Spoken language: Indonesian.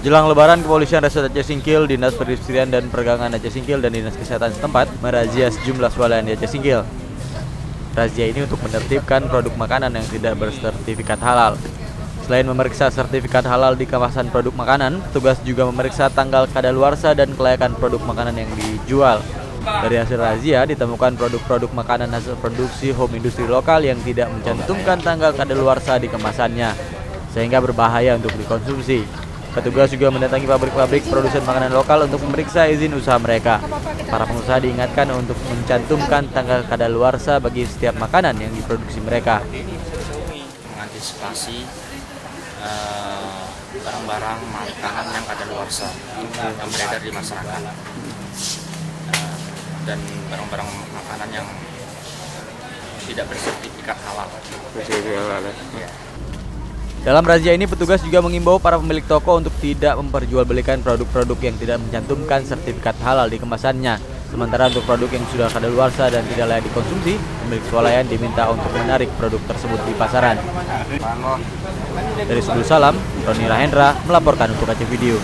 Jelang Lebaran, Kepolisian Resort Aceh Singkil, Dinas Perindustrian dan Perdagangan Aceh Singkil, dan Dinas Kesehatan setempat merazia sejumlah swalayan di Aceh Singkil. Razia ini untuk menertibkan produk makanan yang tidak bersertifikat halal. Selain memeriksa sertifikat halal di kemasan produk makanan, petugas juga memeriksa tanggal kadaluarsa dan kelayakan produk makanan yang dijual. Dari hasil razia ditemukan produk-produk makanan hasil produksi home industri lokal yang tidak mencantumkan tanggal kadaluarsa di kemasannya, sehingga berbahaya untuk dikonsumsi. Petugas juga mendatangi pabrik-pabrik produsen makanan lokal untuk memeriksa izin usaha mereka. Para pengusaha diingatkan untuk mencantumkan tanggal kadaluarsa bagi setiap makanan yang diproduksi mereka. Mengantisipasi barang-barang makanan yang kadaluarsa yang beredar di masyarakat, dan barang-barang makanan yang tidak bersertifikat halal. Ya. Dalam razia ini, petugas juga mengimbau para pemilik toko untuk tidak memperjualbelikan produk-produk yang tidak mencantumkan sertifikat halal di kemasannya. Sementara untuk produk yang sudah kadaluarsa dan tidak layak dikonsumsi, pemilik swalayan diminta untuk menarik produk tersebut di pasaran. Dari Subul Salam, Roni Rahendra melaporkan untuk Aceh Video.